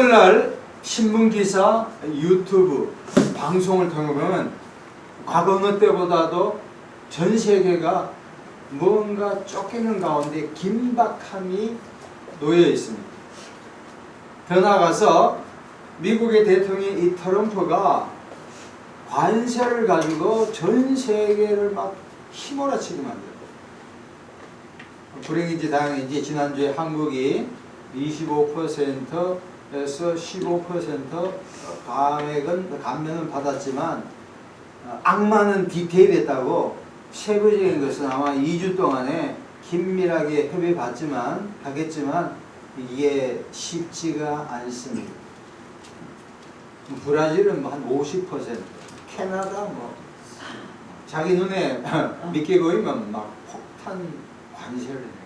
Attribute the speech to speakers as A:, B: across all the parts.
A: 오늘날 신문기사, 유튜브, 방송을 통해 보면 과거 어느 때보다도 전 세계가 뭔가 쫓기는 가운데 긴박함이 놓여 있습니다. 더 나아가서 미국의 대통령 이 트럼프가 관세를 가지고 전 세계를 막 휘몰아치게 만들어요. 불행인지 다행인지 지난주에 한국이 25%에서 15% 감면은 받았지만 악마는 디테일했다고 세부적인 것은 아마 2주 동안에 긴밀하게 하겠지만 이게 쉽지가 않습니다. 브라질은 한 50%, 캐나다 자기 눈에 믿게 보이면 막 폭탄 관세를 내는 거예요.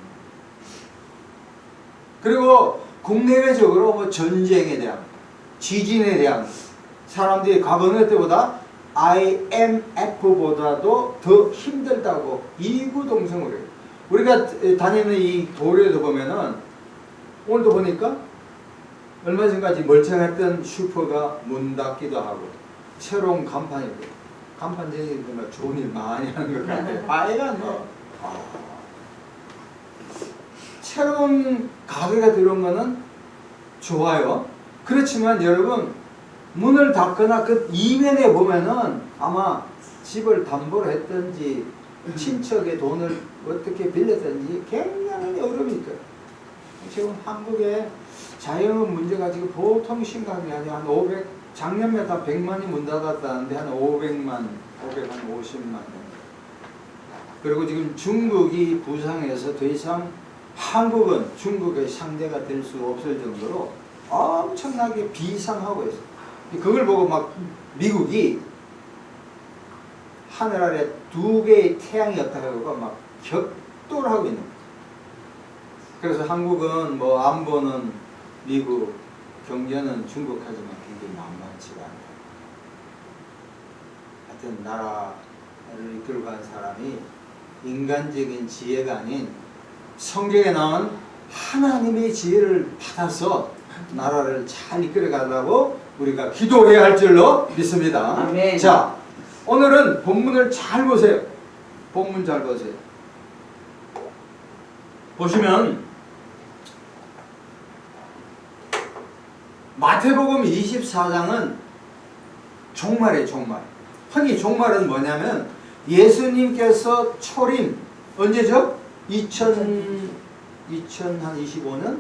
A: 그리고 국내외적으로 전쟁에 대한, 지진에 대한 사람들이 과거 어느 때보다 IMF보다도 더 힘들다고 이구동성으로 해요. 우리가 다니는 이 도로에도 보면은 오늘도 보니까 얼마 전까지 멀쩡했던 슈퍼가 문 닫기도 하고 새로운 간판이고 간판쟁이들 정말 좋은 일 많이 하는 것 같아요. 빨간 새로운 가게가 들어온 거는 좋아요. 그렇지만 여러분 문을 닫거나 그 이면에 보면은 아마 집을 담보로 했든지 친척의 돈을 어떻게 빌렸든지 굉장히 어려움이 있어요. 지금 한국의 자영업 문제가 지금 보통 심각한 게 아니라 한 500, 작년에 다 100만이 문 닫았다는데 한 500만, 한 50만. 그리고 지금 중국이 부상해서 더 이상 한국은 중국의 상대가 될 수 없을 정도로 엄청나게 비상하고 있어요. 그걸 보고 막 미국이 하늘 아래 2개의 태양이 없다고 막 격돌을 하고 있는 거예요. 그래서 한국은 안보는 미국, 경제는 중국하지만 굉장히 만만치가 않다. 하여튼 나라를 이끌고 간 사람이 인간적인 지혜가 아닌 성경에 나온 하나님의 지혜를 받아서 나라를 잘 이끌어가려고 우리가 기도해야 할 줄로 믿습니다.
B: 아멘.
A: 자, 오늘은 본문을 잘 보세요. 본문 잘 보세요. 보시면 마태복음 24장은 종말이에요. 종말. 흔히 종말은 뭐냐면 예수님께서 초림 언제죠? 2025년?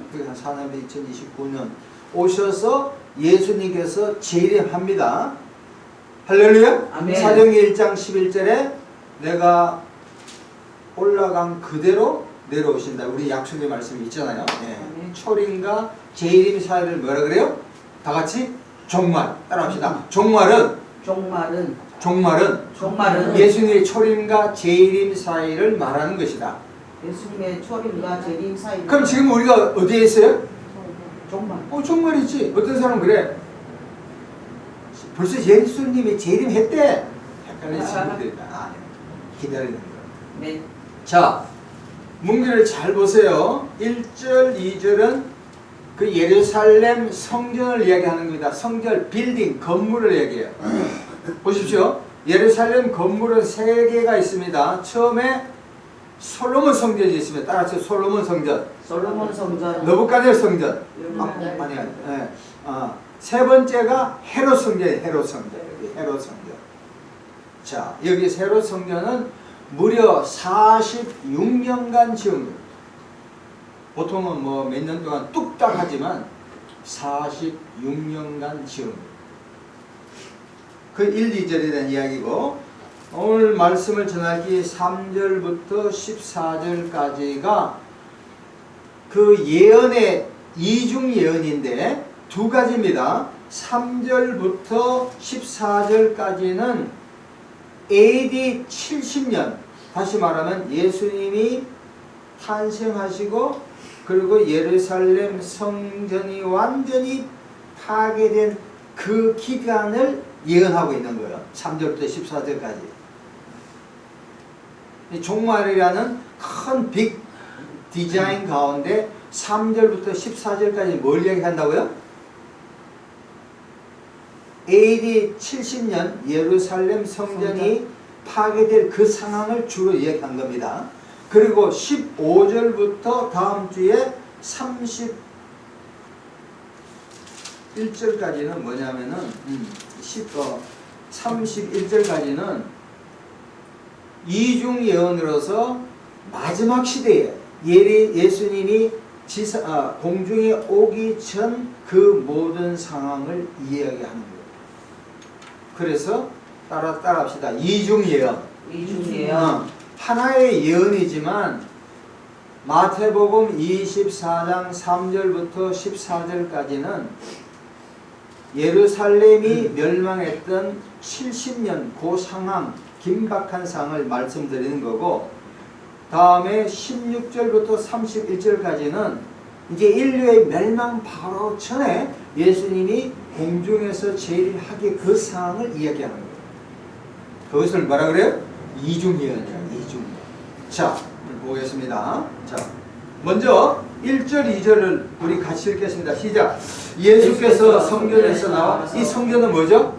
A: 그게 한 4년 2029년 오셔서 예수님께서 재림합니다. 할렐루야.
B: 아멘.
A: 사도행전 1장 11절에 내가 올라간 그대로 내려오신다. 우리 약속의 말씀이 있잖아요. 네. 초림과 재림 사이를 뭐라 그래요? 다 같이 종말. 따라합시다. 종말은 예수님의 초림과 재림 사이를 말하는 것이다.
B: 예수님의 초림과 재림 사이.
A: 그럼 지금 우리가 어디에 있어요?
B: 종말.
A: 종말이지. 어떤 사람은 그래. 벌써 예수님이 재림했대. 헷갈리는 친구들이 있다. 기다리는 거야.
B: 네.
A: 자, 문기를 잘 보세요. 1절, 2절은 그 예루살렘 성전을 이야기하는 겁니다. 성전, 빌딩, 건물을 이야기해요. 보십시오. 예루살렘 건물은 3개가 있습니다. 처음에 솔로몬 성전이 있습니다. 따라서 솔로몬 성전. 느부갓네살 성전. 세 번째가 헤롯 성전이에요. 헤롯 성전. 자, 여기 헤롯 성전은 무려 46년간 지은 겁니다. 보통은 몇 년 동안 뚝딱 하지만 46년간 지은 겁니다. 그 1, 2절에 대한 이야기고, 오늘 말씀을 전하기 3절부터 14절까지가 그 예언의 이중 예언인데 2가지입니다. 3절부터 14절까지는 AD 70년, 다시 말하면 예수님이 탄생하시고 그리고 예루살렘 성전이 완전히 파괴된 그 기간을 예언하고 있는 거예요. 3절부터 14절까지. 이 종말이라는 큰 빅 디자인 가운데 3절부터 14절까지 뭘 얘기한다고요? AD 70년 예루살렘 성전이 파괴될 그 상황을 주로 얘기한 겁니다. 그리고 15절부터 다음 주에 31절까지는 뭐냐면은 31절까지는 이중 예언으로서 마지막 시대에 예수님이 공중에 오기 전 그 모든 상황을 이야기하는 거예요. 그래서 따라합시다. 이중 예언. 하나의 예언이지만 마태복음 24장 3절부터 14절까지는 예루살렘이 멸망했던 70년 그 상황, 긴박한 상황을 말씀드리는 거고, 다음에 16절부터 31절까지는 이제 인류의 멸망 바로 전에 예수님이 공중에서 제일하게 그 상황을 이야기하는 거예요. 그것을 뭐라 그래요? 이중예언이에요. 이중. 자, 보겠습니다. 자, 먼저 1절, 2절을 우리 같이 읽겠습니다. 시작. 예수께서 성전에서 나와, 이 성전은 뭐죠?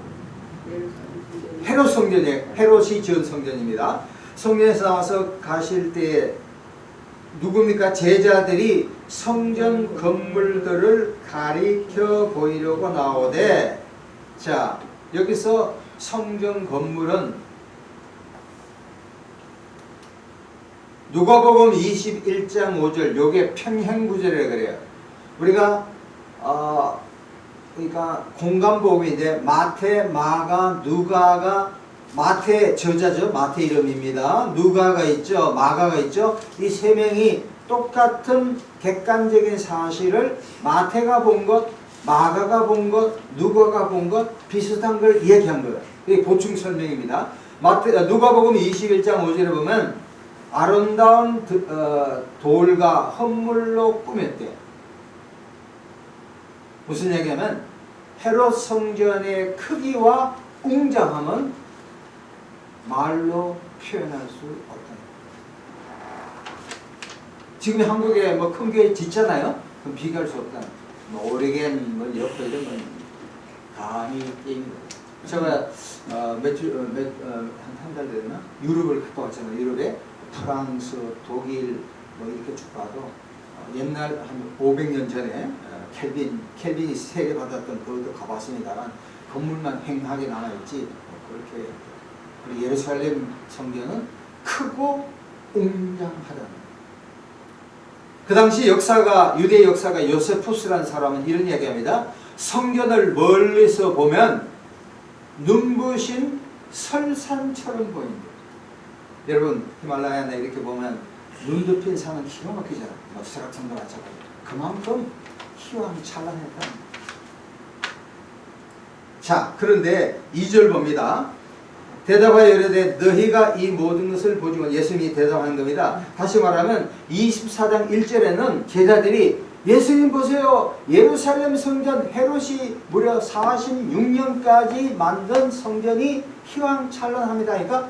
A: 헤롯 성전이에요. 헤롯이 지은 성전입니다. 성전에서 나와서 가실 때에 누굽니까? 제자들이 성전 건물들을 가리켜 보이려고 나오되, 자, 여기서 성전 건물은 누가복음 21장 5절, 요게 평행구절이라 그래요. 우리가 그러니까 공간복음인데 마태, 마가, 누가가, 마태 저자죠. 마태 이름입니다. 누가가 있죠. 마가가 있죠. 이 세 명이 똑같은 객관적인 사실을 마태가 본 것, 마가가 본 것, 누가가 본 것 비슷한 걸 이야기한 거예요. 이게 보충 설명입니다. 누가복음 21장 5절에 보면 아름다운 돌과 헌물로 꾸몄대. 무슨 얘기냐면 헤롯 성전의 크기와 웅장함은 말로 표현할 수 없다. 지금 한국에 뭐 큰 교회 짓잖아요. 그럼 비교할 수 없다. 뭐 오레겐, 뭐 옆에 이런 건 감히 게임. 제가 한 달 됐나? 유럽을 갔다 왔잖아요. 유럽에 프랑스, 독일 뭐 이렇게 쭉 봐도 옛날 한 500년 전에 켈빈이 세례받았던 그것도 가봤습니다만 건물만 횡하게 남아있지 그렇게. 그리고 예루살렘 성전은 크고 웅장하다. 그 당시 역사가, 유대 역사가 요세푸스라는 사람은 이런 이야기합니다. 성전을 멀리서 보면 눈부신 설산처럼 보인다. 여러분 히말라야나 이렇게 보면 눈 덮인 산은 기가 막히잖아. 수락산도 마찬가지. 그만큼 희왕찬란했다. 자, 그런데 2절 봅니다. 대답하여 이르되 너희가 이 모든 것을 보지만, 예수님이 대답하는 겁니다. 다시 말하면 24장 1절에는 제자들이 예수님 보세요. 예루살렘 성전 헤롯이 무려 46년까지 만든 성전이 희왕찬란합니다. 그러니까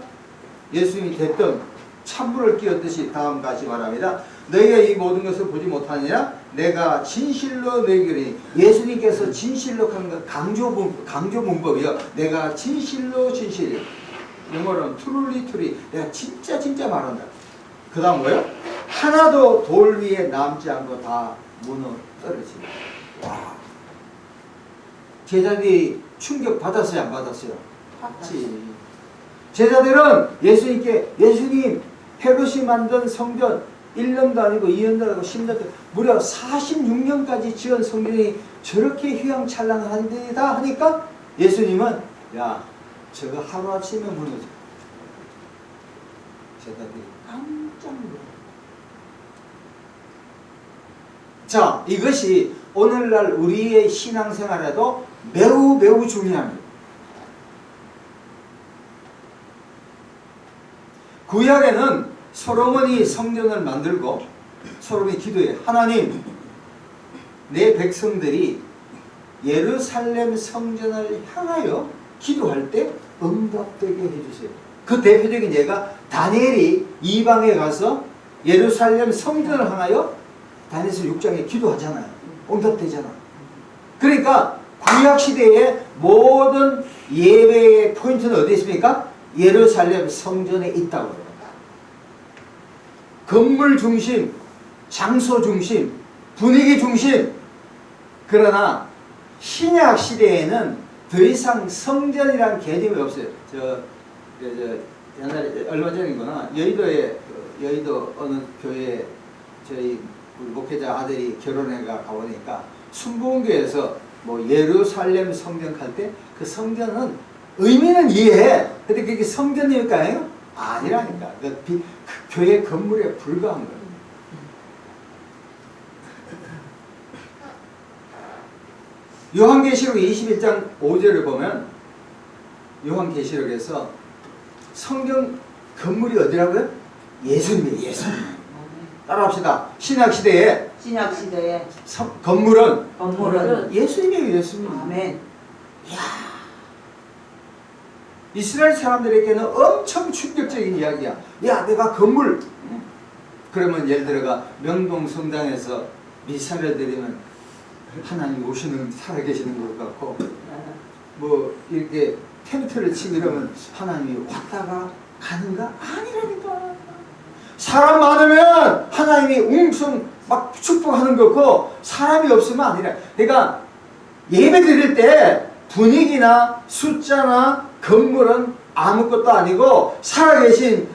A: 예수님이 대뜸 찬물을 끼얹듯이 다음 같이 말합니다. 너희가 이 모든 것을 보지 못하느냐? 내가 진실로 너희에게 이르니. 예수님께서 진실로 하는 건 강조 문법이요. 내가 진실로 진실이요. 영어로는 truly 내가 진짜 말한다. 그 다음 뭐요? 하나도 돌 위에 남지 않고 다 무너 떨어진다. 와. 제자들이 충격 받았어요? 안 받았어요? 받지. 제자들은 예수님께, 예수님 헤롯이 만든 성전 1년도 아니고 2년도 아니고 10년도, 무려 46년까지 지은 성전이 저렇게 휘황찬란한데다 하니까 예수님은 야, 저거 하루아침에 무너져. 제자들이 깜짝 놀라. 자, 이것이 오늘날 우리의 신앙생활에도 매우 중요합니다. 구약에는 솔로몬이 성전을 만들고 솔로몬이 기도해. 하나님, 내 백성들이 예루살렘 성전을 향하여 기도할 때 응답되게 해주세요. 그 대표적인 예가 다니엘이 이방에 가서 예루살렘 성전을 향하여 다니엘서 6장에 기도하잖아요. 응답되잖아. 그러니까 구약 시대의 모든 예배의 포인트는 어디 있습니까? 예루살렘 성전에 있다고 해요. 건물 중심, 장소 중심, 분위기 중심. 그러나 신약 시대에는 더 이상 성전이라는 개념이 없어요. 옛날에 얼마 전이구나 여의도 어느 교회에 저희 목회자 아들이 결혼해가 가보니까 순복음교회에서 뭐 예루살렘 성전 갈 때 그 성전은 의미는 이해해. 근데 그게 성전일까요? 아니라니까. 그 교회 건물에 불과한 거예요. 요한계시록 21장 5절을 보면 요한계시록에서 성경 건물이 어디라고요? 예수님이에요. 예수님. 따라합시다. 신약시대에 건물은 예수님이에요. 예수님.
B: 아멘.
A: 이야. 이스라엘 사람들에게는 엄청 충격적인 이야기야. 야, 내가 건물. 그러면 예를 들어가 명동성당에서 미사를 드리면 하나님 오시는 살아계시는 것 같고, 뭐 이렇게 텐트를 치고 이러면 하나님이 왔다가 가는가? 아니라니까. 사람 많으면 하나님이 웅성 막 축복하는 거고, 사람이 없으면 아니라. 그러니까 예배 드릴 때 분위기나 숫자나 건물은 아무것도 아니고, 살아계신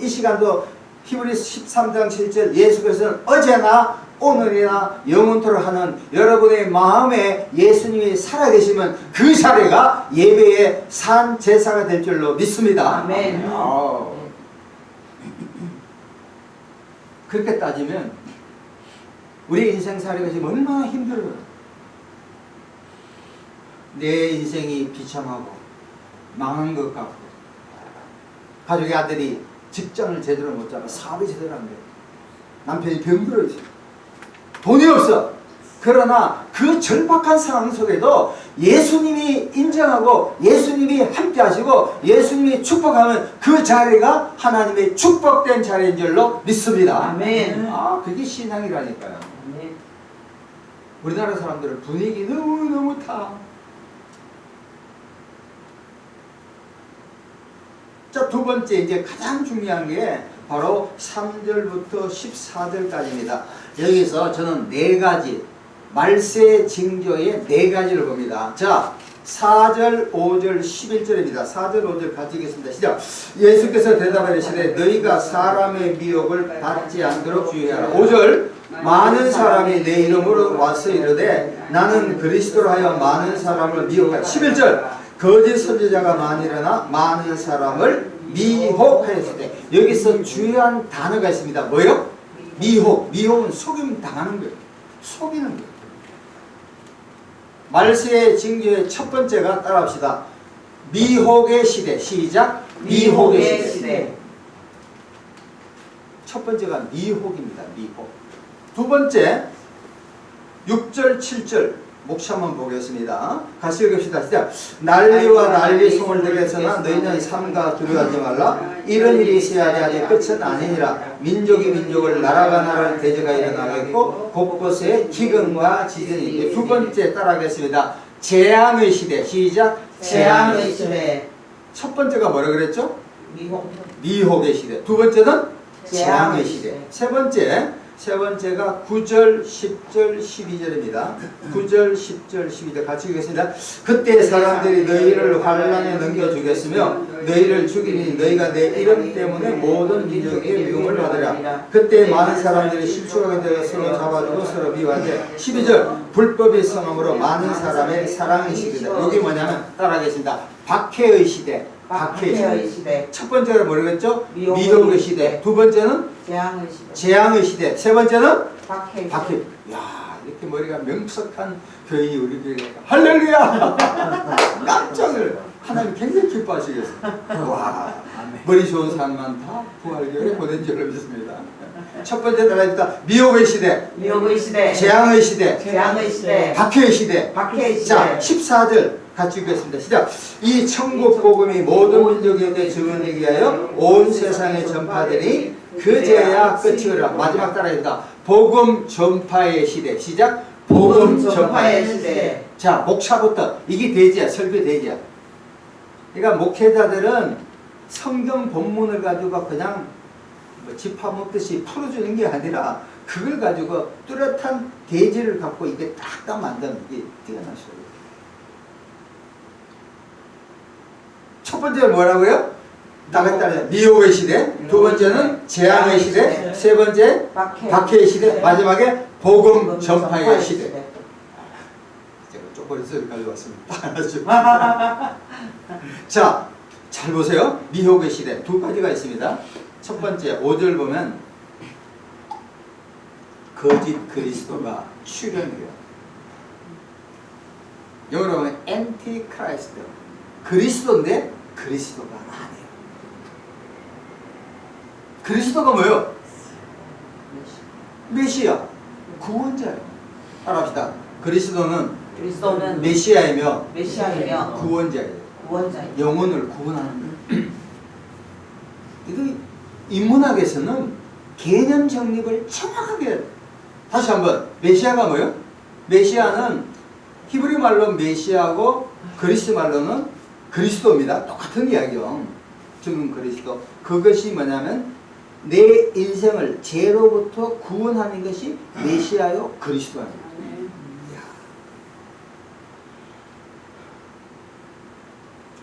A: 이 시간도 히브리서 13장 7절 예수께서는 어제나 오늘이나 영원토록 하는 여러분의 마음에 예수님이 살아계시면 그 자리가 예배의 산 제사가 될 줄로 믿습니다.
B: 아멘.
A: 그렇게 따지면 우리 인생살이가 지금 얼마나 힘들어요. 내 인생이 비참하고 망한 것 같고, 가족의 아들이 직장을 제대로 못 잡아 사업이 제대로 안 돼. 남편이 병들어 있어. 돈이 없어. 그러나 그 절박한 상황 속에도 예수님이 인정하고 예수님이 함께 하시고 예수님이 축복하면 그 자리가 하나님의 축복된 자리인 줄로 믿습니다.
B: 아멘.
A: 그게 신앙이라니까요.
B: 아멘.
A: 우리나라 사람들은 분위기 너무너무 타. 자, 두 번째 이제 가장 중요한 게 바로 3절부터 14절까지입니다. 여기서 저는 네 가지, 말세 징조의 네 가지를 봅니다. 자, 4절, 5절, 11절입니다. 4절, 5절 같이 읽겠습니다. 시작. 예수께서 대답하시되 너희가 사람의 미혹을 받지 않도록 주의하라. 5절. 많은 사람이 내 이름으로 와서 이르되 나는 그리스도로 하여 많은 사람을 미혹하라. 11절. 거짓 선지자가 많이 일어나 많은 사람을 미혹하였으되. 여기서 중요한 단어가 있습니다. 뭐요? 미혹. 미혹은 속임 당하는 거예요. 속이는 거예요. 말세의 징조의 첫 번째가 따라합시다. 미혹의 시대. 시작. 미혹의 시대. 첫 번째가 미혹입니다. 미혹. 두 번째 6절 7절 목차 한번 보겠습니다. 같이 읽읍시다. 시작. 난리와 난리 소문을 들에서나 너희는 삼가 두려워하지 말라. 이런 일이 있어야지 아직 끝은 아니니라. 민족이 민족을 나라가 나라를 대적하 일어나겠고 곳곳에 기근과 지진이. 두 번째 따라하겠습니다. 재앙의 시대. 시작.
B: 재앙의 시대.
A: 첫 번째가 뭐라 그랬죠?
B: 미혹.
A: 미혹의 시대. 두 번째는 재앙의
B: 재앙의
A: 시대. 세 번째가 9절, 10절, 12절입니다. 9절, 10절, 12절 같이 읽겠습니다. 그때 사람들이 너희를 환난에 넘겨주겠으며 너희를 죽이니 너희가 내 이름 때문에 모든 민족에게 미움을 받으라. 그때 많은 사람들이 실족하게 되어 서로 잡아주고 서로 미워하되. 12절. 불법이 성함으로 많은 사람의 사랑의 시대다. 여기 뭐냐면 따라하겠습니다. 박해의 시대. 박해의 시대. 첫 번째가 뭐라겠죠? 미혹의 시대. 두 번째는 재앙의 시대. 세 번째는 박해. 야, 이렇게 머리가 명석한 교인이 우리 교회에 할렐루야! 깜짝을 하나님 굉장히 기뻐하시겠어요. 와, 머리 좋은 사람만 다 부활교회 보낸 줄로 믿습니다. 첫 번째 따라합니다. 미혹의 시대. 재앙의 시대. 박해의 시대. 자, 14절 같이 읽겠습니다. 시작. 이 천국 복음이 모든 민족에게 증언되기 위하여 온 세상에 전파되니 그제야 끝이 오리라. 마지막 따라합니다. 복음 전파의 시대. 시작. 복음
B: 전파의
A: 전파의
B: 시대.
A: 자, 목차부터 이게 대지야, 설교 대지야. 그러니까 목회자들은 성경 본문을 가지고 그냥 뭐 지파 먹듯이 풀어주는 게 아니라 그걸 가지고 뚜렷한 대지를 갖고 이게 딱 만드는 게 뛰어난 소리. 첫 번째는 뭐라고요? 따라 미혹의 시대. 두 번째는 재앙의 시대. 세 번째 박해의 시대. 마지막에 복음 전파의 시대. 제가 쪼꼬리 소리 가져왔습니다. 자, 잘 보세요. 미혹의 시대 두 가지가 있습니다. 첫 번째 5절 보면 거짓 그리스도가 출현해요. 영어로 보면 엔티크라이스트. 그리스도인데 그리스도가 아니에요. 그리스도가 뭐예요? 메시아, 구원자예요. 따라합시다. 그리스도는 메시아이며 구원자예요. 영혼을 구원하는 거예요. 이거 인문학에서는 개념 정립을 정확하게 다시 한번 메시아가 뭐예요? 메시아는 히브리 말로 메시아고 그리스 말로는 그리스도입니다. 똑같은 이야기요. 죽은 그리스도. 그것이 뭐냐면 내 인생을 죄로부터 구원하는 것이 메시아요 그리스도입니다.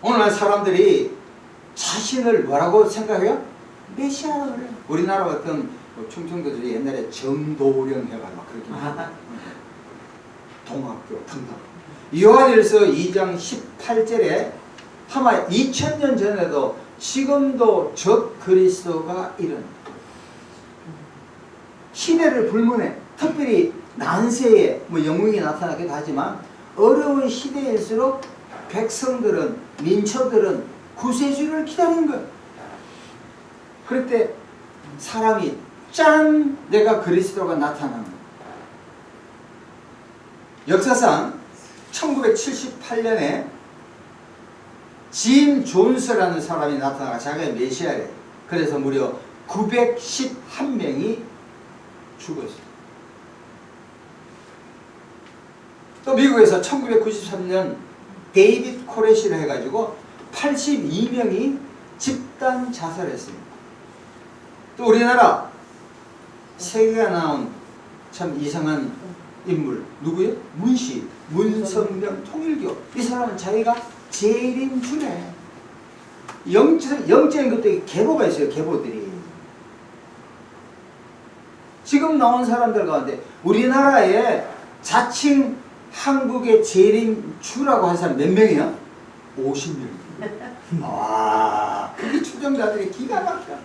A: 오늘날 사람들이 자신을 뭐라고 생각해요? 메시아라고 그래요. 우리나라 같은 충청도들이 옛날에 정도령 해가 막 그렇게 동학교 등등. 요한일서 2장 18절에 아마 2000년 전에도 지금도 적 그리스도가 이른 시대를 불문해 특별히 난세에 뭐 영웅이 나타나기도 하지만 어려운 시대일수록 백성들은 민초들은 구세주를 기다리는 거예요. 그럴 때 사람이 짠 내가 그리스도가 나타나는 거예요. 역사상 1978년에 짐 존스라는 사람이 나타나가 자기가 메시아래. 그래서 무려 911명이 죽었어요. 또 미국에서 1993년 데이빗 코레시를 해가지고 82명이 집단 자살했습니다. 또 우리나라 세계가 나온 참 이상한 인물 누구예요? 문시 문성명 통일교. 이 사람은 자기가 재림주래. 영적인 것도 계보가 있어요. 계보들이. 지금 나온 사람들 가운데 우리나라에 자칭 한국의 재림주라고 한 사람 몇 명이야? 50명. 와, 그게 추정자들이 기가 막혀.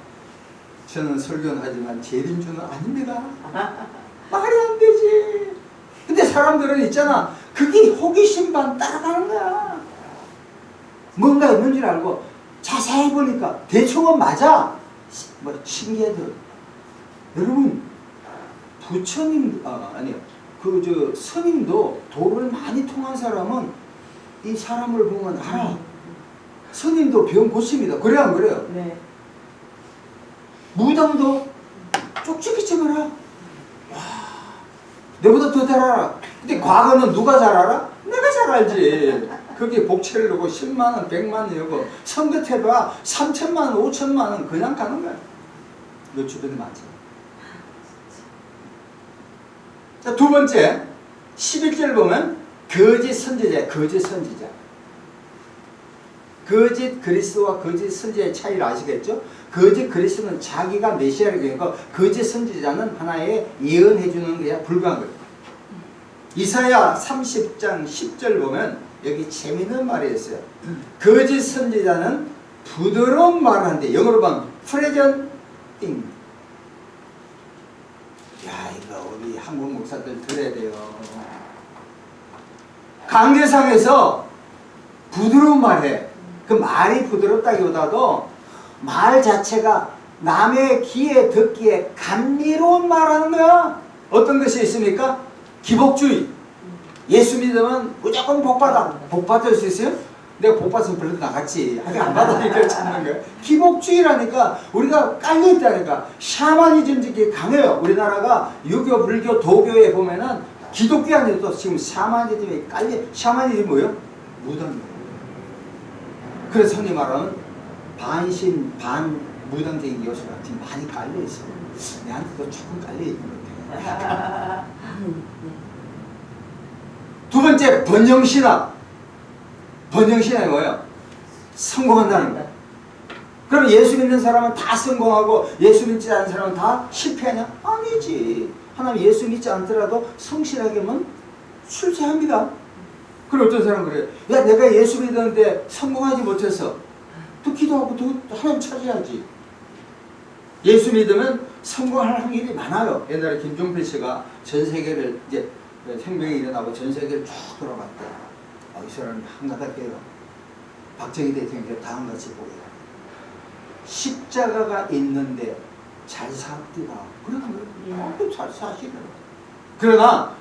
A: 저는 설교는 하지만 재림주는 아닙니다. 말이 안 되지. 근데 사람들은 있잖아. 그게 호기심 반 따라가는 거야. 뭔가 있는 줄 알고 자세히 보니까 대충은 맞아. 뭐 신기하더라고. 여러분 부처님 아니요. 그 스님도 도를 많이 통한 사람은 이 사람을 보면 알아. 스님도 병 고칩니다. 그래 안 그래요?
B: 네.
A: 무당도 쪽집게 쳐봐라. 와, 내보다 더 잘 알아. 근데 과거는 누가 잘 알아? 내가 잘 알지. 거기에 복채를 넣고 10만원, 100만원 넣고 선긋해봐 3천만원, 5천만원 그냥 가는 거야. 너 주변에 많지. 자, 두 번째 11절 보면 거짓 선지자, 거짓 선지자. 거짓 그리스도와 거짓 선지자의 차이를 아시겠죠? 거짓 그리스도는 자기가 메시아라고 하니까 거짓 선지자는 하나의 예언해 주는 것에 불과한 거예요. 이사야 30장 10절 보면 여기 재미있는 말이 있어요. 거짓 선지자는 부드러운 말을 하는데 영어로 보면 프레젠팅. 야, 이거 우리 한국 목사들 들어야 돼요. 강제상에서 부드러운 말해. 그 말이 부드럽다기보다도 말 자체가 남의 귀에 듣기에 감미로운 말하는 거야. 어떤 것이 있습니까? 기복주의. 예수 믿으면 무조건 복받아. 복받을 수 있어요? 내가 복받으면 별로 나갔지. 아직 안 받으니까 찾는 거야. 기복주의라니까 우리가 깔려있다니까. 샤머니즘적이 강해요. 우리나라가 유교, 불교, 도교에 보면은 기독교 안에도 지금 샤머니즘이 샤머니즘이 뭐예요? 무당이에요. 그래서 흔히 말하는 반신 반무당적인 요소가 지금 많이 깔려 있어요. 내한테도 조금 깔려 있는 것 같아요. 두 번째, 번영신학. 번영신학이 뭐예요? 성공한다는 거예요. 그럼 예수 믿는 사람은 다 성공하고 예수 믿지 않는 사람은 다 실패하냐? 아니지. 하나님 예수 믿지 않더라도 성실하게만 출세합니다. 그럼 어떤 사람은 그래요. 야, 내가 예수 믿었는데 성공하지 못해서 또 기도하고 또 하나님 찾아야지. 예수 믿으면 성공할 확률이 많아요. 옛날에 김종필 씨가 전 세계를 이제 생명이 일어나고 전 세계를 쭉 돌아봤대. 이 사람이 한가닥해요. 박정희 대통령이 다음같이 보게. 십자가가 있는데 잘 삽디다. 그러는 거예요. 잘 사시는. 그러나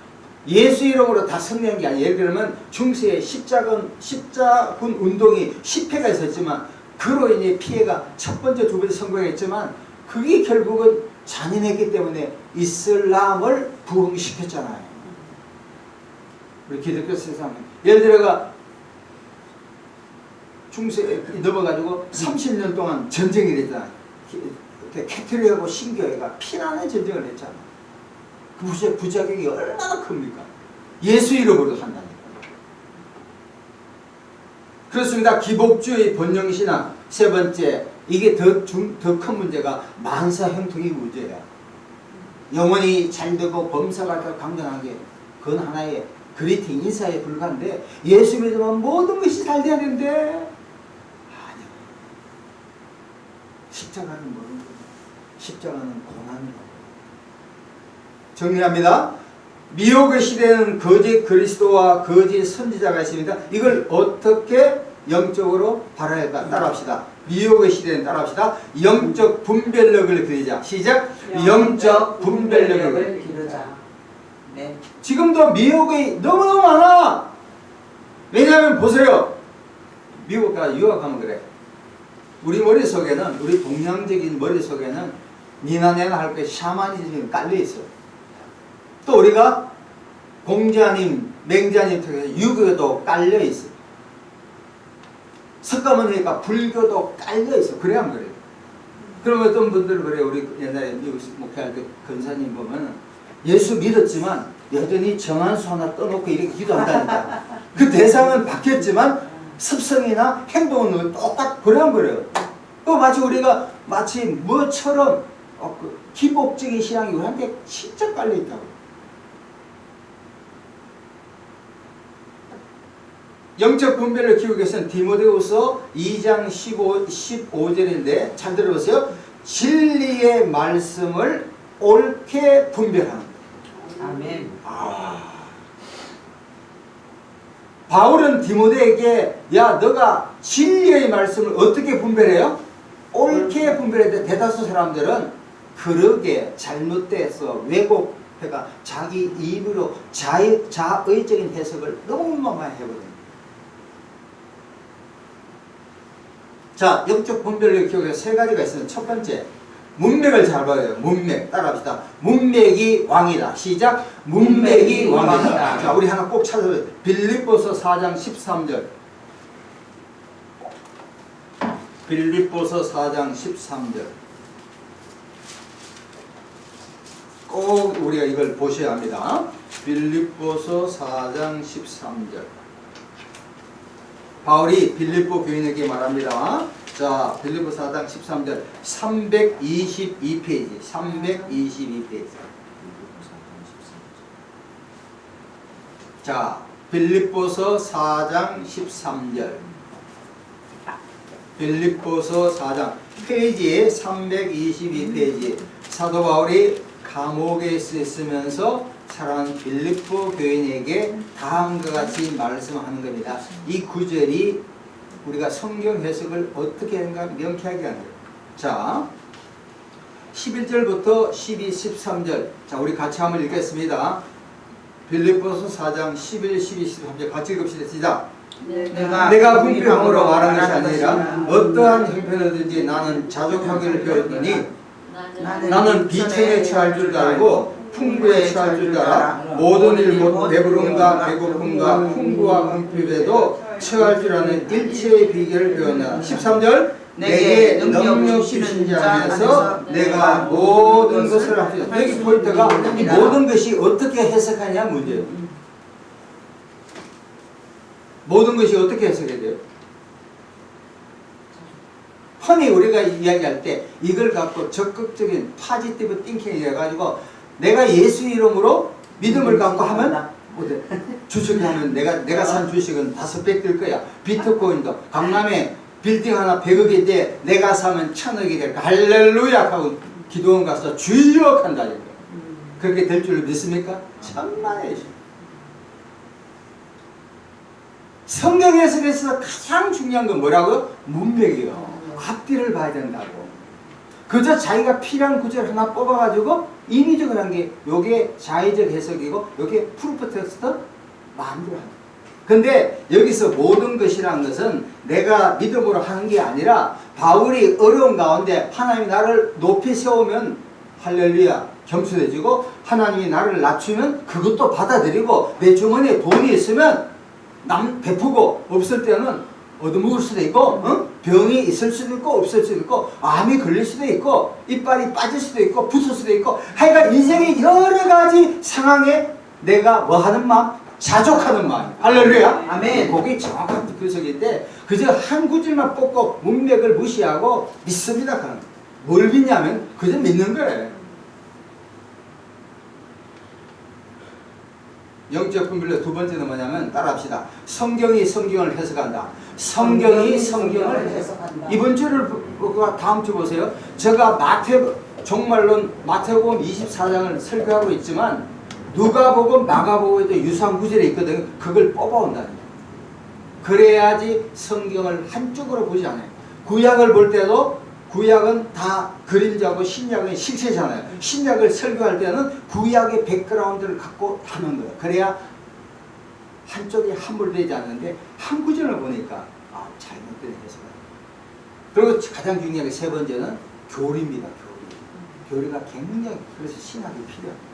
A: 예수 이름으로 다 승리한 게 아니에요. 예를 들면 중세에 십자군 운동이 10회가 있었지만 그로 인해 피해가 첫 번째, 두 번째 성공했지만 그게 결국은 잔인했기 때문에 이슬람을 부흥시켰잖아요. 우리 기독교 세상은 예를 들어가 중세에 넘어가지고 30년 동안 전쟁이 됐잖아. 캐톨릭하고 신교회가 피나는 전쟁을 했잖아. 그 부작용이 얼마나 큽니까? 예수 이름으로 한다니까. 그렇습니다. 기복주의 번영신학. 세 번째, 이게 더 큰 문제가 만사 형통의 문제야. 영원히 잘되고 범사가 더 강건하게. 그건 하나의 그리팅, 인사에 불과한데 예수 믿으면 모든 것이 잘 돼야 되는데 아니야. 십자가는 모르는 거야. 십자가는 고난이라고. 정리합니다. 미혹의 시대는 거짓 그리스도와 거짓 선지자가 있습니다. 이걸 어떻게 영적으로 발휘할까? 따라합시다. 미혹의 시대는 따라합시다. 영적 분별력을 기르자. 시작. 영적 분별력을
B: 기르자. 네.
A: 지금도 미혹이 너무너무 많아. 왜냐하면 보세요. 미국 가 유학하면 그래. 우리 머릿속에는, 우리 동양적인 머릿속에는 니나 내나 할 때 샤머니즘이 깔려있어요. 또 우리가 공자님, 맹자님 통해서 유교도 깔려있어요. 석가모니니까 불교도 깔려있어. 그래야 안 그래요. 그럼 어떤 분들은 그래요. 우리 옛날에 미국 목회할 때 근사님 보면 예수 믿었지만 여전히 정한수 하나 떠놓고 이렇게 기도한다니까. 그 대상은 바뀌었지만 습성이나 행동은 똑같, 그래야 안 그래요. 또 마치 우리가 마치 뭐처럼 기복적인 신앙이 우리한테 진짜 깔려있다고. 영적 분별을 키우기 위해서는 디모데후서 2장 15절인데 잘 들어보세요. 진리의 말씀을 옳게 분별하는 거예요.
B: 아멘.
A: 바울은 디모데에게 야 너가 진리의 말씀을 어떻게 분별해요? 옳게 분별해야 돼. 대다수 사람들은 그러게 잘못돼서 왜곡해가 자기 입으로 자의적인 해석을 너무 많이 해버려요. 자, 영적 분별력을 키우기 위해서 세 가지가 있습니다. 첫 번째, 문맥을 잘 봐요. 문맥. 따라합시다. 문맥이 왕이다. 시작. 문맥이 왕이다. 자, 우리 하나 꼭 찾아봐요. 빌립보서 4장 13절. 빌립보서 4장 13절. 꼭 우리가 이걸 보셔야 합니다. 빌립보서 4장 13절. 바울이 빌립보 교인에게 말합니다. 자, 빌립보 4장 13절 322페이지 322페이지. 자, 빌립보서 4장 13절 빌립보서 4장 페이지에 322페이지. 사도 바울이 감옥에 있으면서 사랑하는 빌립보 교인에게 다음과 같이 말씀하는 겁니다. 이 구절이 우리가 성경 해석을 어떻게 하는가 명쾌하게 하는 거예요. 자, 11절부터 12, 13절. 자, 우리 같이 한번 읽겠습니다. 빌립보서 4장 11, 12, 13절 같이 읽읍시다. 시작. 내가 궁핍함으로 말하는 것이 아니라 어떠한 형편이든지 나는 자족하기를 배웠더니 나는 비천에 처할 줄 알고 풍부에 처할 줄 알아. 모든 일 곧 배부름과 배고픔과 풍부와 궁핍에도 처할 줄 아는 일체의 비결을 배웠나. 13절 내게 능력 주시는 자 안에서 내가 모든 것을 할 수 있다. 여기 포인트가 이 모든 것이 어떻게 해석하냐 문제예요. 모든 것이 어떻게 해석해야 돼요? 흔히 우리가 이야기할 때 이걸 갖고 적극적인 파지티브 띵킹이 해가지고 내가 예수 이름으로 믿음을 갖고 하면 주식을 하면 내가 산 주식은 5배 뜰 거야. 비트코인도 강남에 빌딩 하나 100억인데 내가 사면 1000억이 될 거야. 할렐루야 하고 기도원 가서 주여 한다니까. 그렇게 될 줄 믿습니까? 천만의 성경 해석에서 가장 중요한 건 뭐라고요? 문맥이요. 앞뒤를 봐야 된다고. 그저 자기가 필요한 구절 하나 뽑아가지고 인위적으로 한 게 요게 자의적 해석이고 요게 프루프 텍스트 마음대로 하는 거예요. 근데 여기서 모든 것이라는 것은 내가 믿음으로 하는 게 아니라 바울이 어려운 가운데 하나님이 나를 높이 세우면 할렐루야 겸손해지고 하나님이 나를 낮추면 그것도 받아들이고 내 주머니에 돈이 있으면 남 베푸고 없을 때는 얻어먹을 수도 있고 병이 있을 수도 있고 없을 수도 있고 암이 걸릴 수도 있고 이빨이 빠질 수도 있고 붙을 수도 있고 하여간 인생의 여러 가지 상황에 내가 뭐 하는 마음? 자족하는 마음. 할렐루야.
B: 아멘.
A: 그게 정확한 분석인데 그저 한 구절만 뽑고 문맥을 무시하고 믿습니다. 뭘 믿냐면 그저 믿는 거예요. 영적 분별로 두 번째는 뭐냐면 따라합시다. 성경이 성경을 해석한다. 성경이 성경을 해석한다. 이번 주를 다음 주 보세요. 제가 종말론 마태복음 24장을 설교하고 있지만 누가복음 마가복음에도 유사한 구절이 있거든요. 그걸 뽑아온다는 거예요. 그래야지 성경을 한쪽으로 보지 않아요. 구약을 볼 때도 구약은 다 그림자고 신약은 실체잖아요. 신약을 설교할 때는 구약의 백그라운드를 갖고 하는 거예요. 그래야 한쪽이 함몰되지 않는데 한 구절을 보니까 잘못된 해석이에요. 그리고 가장 중요한 게 세 번째는 교리입니다. 교리가 굉장히 그래서 신학이 필요합니다.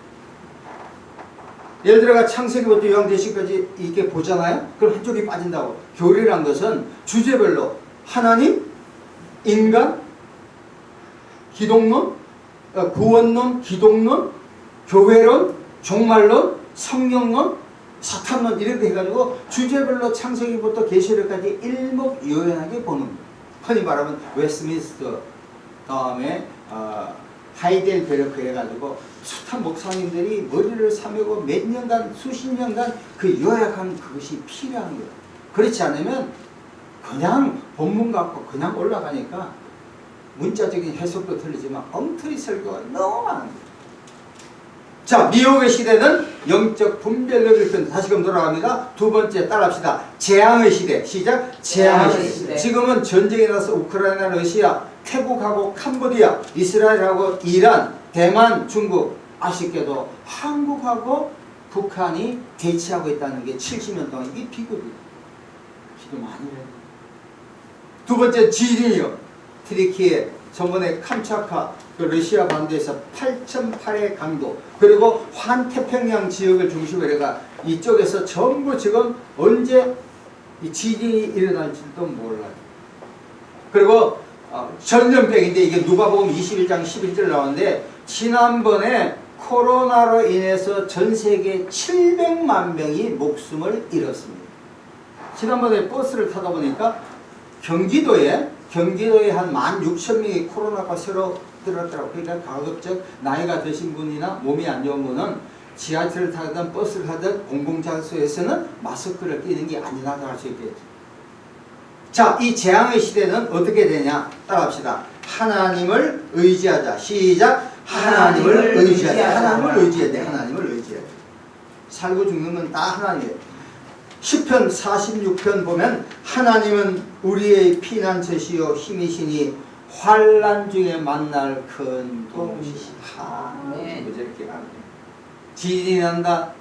A: 예를 들어가 창세기부터 요한계시까지 이렇게 보잖아요. 그럼 한쪽이 빠진다고. 교리란 것은 주제별로 하나님, 인간, 기독론, 구원론, 기독론, 교회론, 종말론, 성령론, 사탄론 이렇게 해가지고 주제별로 창세기부터 계시록까지 일목요연하게 보는 거예요. 흔히 말하면 웨스트민스터 다음에 하이델베르크 해가지고 숱한 목사님들이 머리를 사매고 몇 년간 수십 년간 그 요약한 그것이 필요한 거예요. 그렇지 않으면 그냥 본문 갖고 그냥 올라가니까 문자적인 해석도 틀리지만 엉터리 설교가 너무 많은 거예요. 자, 미혹의 시대는 영적 분별력을 일으킨 다시금 돌아갑니다. 두 번째 따라합시다. 재앙의 시대. 시작. 재앙의 시대. 지금은 전쟁이 나서 우크라이나, 러시아, 태국하고 캄보디아, 이스라엘하고 이란, 대만, 중국, 아쉽게도 한국하고 북한이 대치하고 있다는 게 70년 동안 이게 비극이에요. 기도 많이 해요. 두 번째 지진이요. 트리키에 저번에 캄차카 그 러시아 반도에서 8.8의 강도 그리고 환태평양 지역을 중심으로 해가 이쪽에서 전부 지금 언제 이 지진이 일어날지도 몰라요. 그리고 전염병인데 이게 누가복음 21장 11절 나오는데 지난번에 코로나로 인해서 전 세계 700만 명이 목숨을 잃었습니다. 지난번에 버스를 타다 보니까 경기도에 한 16,000명이 코로나가 새로 들었더라고요. 그러니까 가급적 나이가 드신 분이나 몸이 안 좋은 분은 지하철을 타든 버스를 타든 공공장소에서는 마스크를 끼는 게 안전하다고 할 수 있겠죠. 자, 이 재앙의 시대는 어떻게 되냐? 따라합시다. 하나님을 의지하자. 시작. 하나님을 의지하자. 하나님을 의지해야 돼. 하나님을 의지해야 돼. 살고 죽는 건 다 하나님이에요. 시편 46편 보면 하나님은 우리의 피난처시요 힘이시니 환난 중에 만날 큰 도움이시다. 지진이 난다,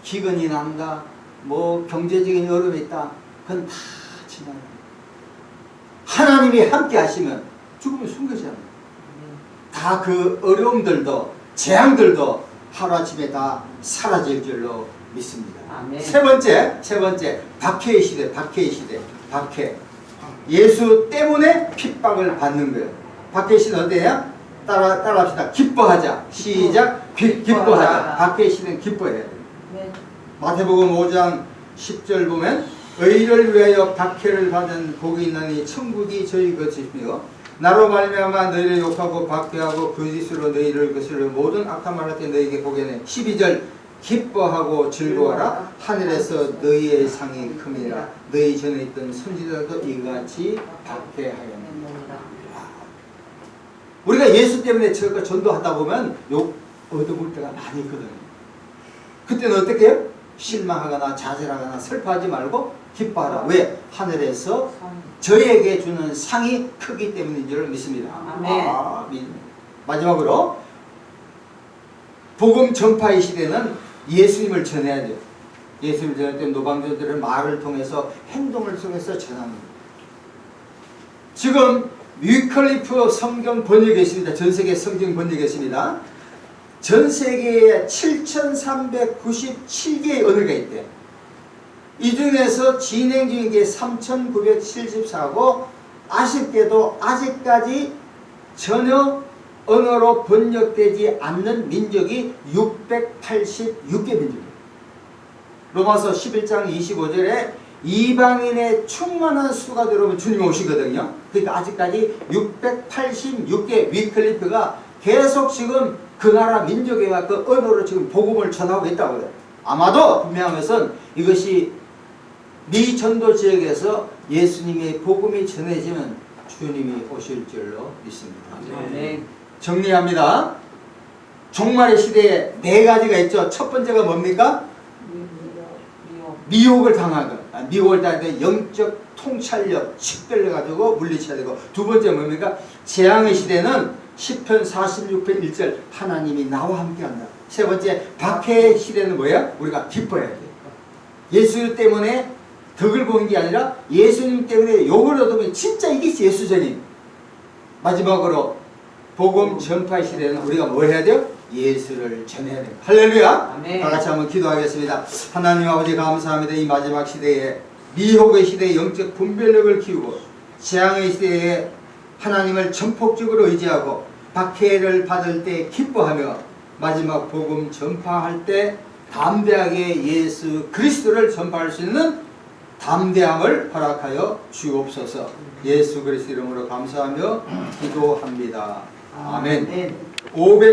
A: 기근이 난다, 뭐 경제적인 어려움이 있다. 그건 다 지나가요. 하나님이 함께 하시면 죽으면 숨겨지잖아요. 다 그 어려움들도 재앙들도 하루아침에 다 사라질 줄로 믿습니다.
B: 아멘.
A: 세 번째 박해의 시대. 박해. 예수 때문에 핍박을 받는 거예요. 박해의 시대 어때요? 따라합시다. 기뻐하자. 시작. 기뻐하자. 박해의 시대는 기뻐해야 돼요.
B: 네.
A: 마태복음 5장 10절 보면 의를 위하여 박해를 받은 복이 있나니 천국이 저희 것이며 나로 말미암아 너희를 욕하고 박해하고 거짓으로 너희를 거스르 모든 악한 말할 때 너희에게 보게네. 12절 기뻐하고 즐거워라 하늘에서 너희의 상이 큼이라 너희 전에 있던 선지자도 이같이 박해하였느니라. 우리가 예수 때문에 저거 전도하다 보면 욕 얻어볼 때가 많이 있거든요. 그때는 어떻게 해요? 실망하거나 자살하거나 슬퍼하지 말고 기뻐하라. 왜? 하늘에서 저에게 주는 상이 크기 때문인 줄 믿습니다.
B: 아멘.
A: 마지막으로 복음 전파의 시대는 예수님을 전해야 돼요. 예수님을 전할 때 노방자들은 말을 통해서 행동을 통해서 전합니다. 지금 위클리프 성경 번역이 있습니다. 전 세계 성경 번역이 있습니다. 전 세계에 7,397개의 언어가 있대요. 이 중에서 진행 중인 게 3,974고 아쉽게도 아직까지 전혀 언어로 번역되지 않는 민족이 686개 민족이에요. 로마서 11장 25절에 이방인의 충만한 수가 들어오면 주님이 오시거든요. 그러니까 아직까지 686개 위클리프가 계속 지금 그 나라 민족에 그 언어로 지금 복음을 전하고 있다고 해요. 아마도 분명한 것은 이것이 미 전도 지역에서 예수님의 복음이 전해지면 주님이 오실 줄로 믿습니다.
B: 네.
A: 정리합니다. 종말의 시대에 네 가지가 있죠. 첫 번째가 뭡니까? 미혹을 당하고, 미혹을 당하는 영적 통찰력, 식별해가지고 물리쳐야 되고, 두 번째 뭡니까? 재앙의 시대는 시편 46편 1절 하나님이 나와 함께한다. 세 번째 박해의 시대는 뭐야? 우리가 기뻐해야 돼. 예수 때문에 덕을 본 게 아니라 예수님 때문에 욕을 얻으면 진짜 이게 예수적인. 마지막으로 복음 전파의 시대는 우리가 뭘 해야 돼요? 예수를 전해야 돼요. 할렐루야.
B: 아멘.
A: 다 같이 한번 기도하겠습니다. 하나님 아버지 감사합니다. 이 마지막 시대에 미혹의 시대에 영적 분별력을 키우고 재앙의 시대에 하나님을 전폭적으로 의지하고 박해를 받을 때 기뻐하며 마지막 복음 전파할 때 담대하게 예수 그리스도를 전파할 수 있는 담대함을 허락하여 주옵소서. 예수 그리스도 이름으로 감사하며 기도합니다. 아멘. 500